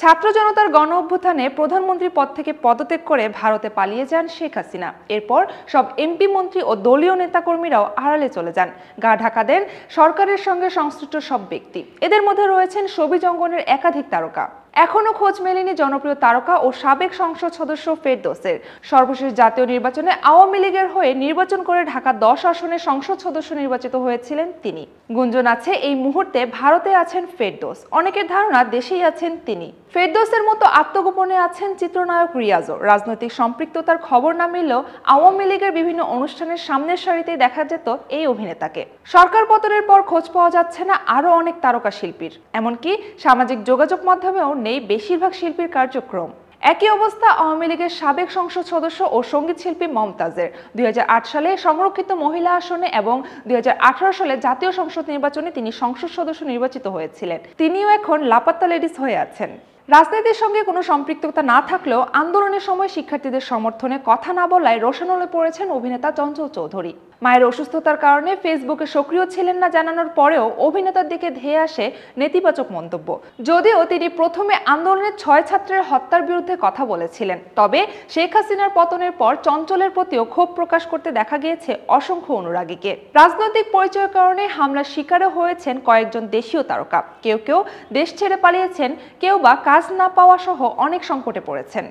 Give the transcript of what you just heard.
ছাত্র জনতার গণ অভ্যুত্থানে প্রধানমন্ত্রী পদ থেকে পদত্যাগ করে ভারতে পালিয়ে যান শেখ হাসিনা। এরপর সব এমপি মন্ত্রী ও দলীয় নেতাকর্মীরাও আড়ালে চলে যান। গা ঢাকা দেন সরকারের সঙ্গে সংশ্লিষ্ট সব ব্যক্তি। এদের মধ্যে রয়েছেন শোবিজ অঙ্গনের একাধিক তারকা। এখনো খোঁজ মেলেনি জনপ্রিয় তারকা ও সাবেক সংসদ সদস্য ফেরদৌসের। সর্বশেষ জাতীয় নির্বাচনে আওয়ামী লীগের হয়ে নির্বাচন করে ঢাকা 10 আসনে সংসদ সদস্য নির্বাচিত হয়েছিলেন তিনি। গুঞ্জন আছে এই মুহূর্তে ভারতে আছেন ফেরদৌস। অনেকের ধারণা দেশেই আছেন তিনি। ফেরদৌসের মতো আত্মগোপনে আছেন চিত্রনায়ক রিয়াজও। রাজনৈতিক সম্পৃক্ততার খবর না মিললেও আওয়ামী লীগের বিভিন্ন অনুষ্ঠানের সামনের সারিতেই দেখা যেত এই অভিনেতাকে। সরকার পতনের পর খোঁজ পাওয়া যাচ্ছে না আরো অনেক তারকা শিল্পীর। এমনকি সামাজিক যোগাযোগ মাধ্যমেও নেই বেশিরভাগ শিল্পীর কার্যক্রম। একই অবস্থা আওয়ামী লীগের সাবেক সংসদ সদস্য ও সঙ্গীত শিল্পী মমতাজের। 2008 সালে সংরক্ষিত মহিলা আসনে এবং 2018 সালে জাতীয় সংসদ নির্বাচনে তিনি সংসদ সদস্য নির্বাচিত হয়েছিলেন। তিনিও এখন লাপাত্তা লেডিস হয়ে আছেন। রাজনীতির সঙ্গে কোনো সম্পৃক্ততা না থাকলেও আন্দোলনের সময় শিক্ষার্থীদের সমর্থনে কথা না বলায় রোষানলে পড়েছেন অভিনেতা চঞ্চল চৌধুরী। মায়ের অসুস্থতার কারণে ফেসবুকে সক্রিয় ছিলেন না জানানোর পরেও অভিনেতার দিকে ধেয়ে আসে নেতিবাচক মন্তব্য। যদিও তিনি প্রথমে আন্দোলনের 6 ছাত্রের হত্যার বিরুদ্ধে কথা বলেছিলেন, তবে শেখ হাসিনার পতনের পর চঞ্চলের প্রতিও ক্ষোভ প্রকাশ করতে দেখা গিয়েছে অসংখ্য অনুরাগীকে। রাজনৈতিক পরিচয়ের কারণে হামলার শিকারও হয়েছেন কয়েকজন দেশীয় তারকা। কেউ কেউ দেশ ছেড়ে পালিয়েছেন, কেউ বা কাজ না পাওয়া সহ অনেক সংকটে পড়েছেন।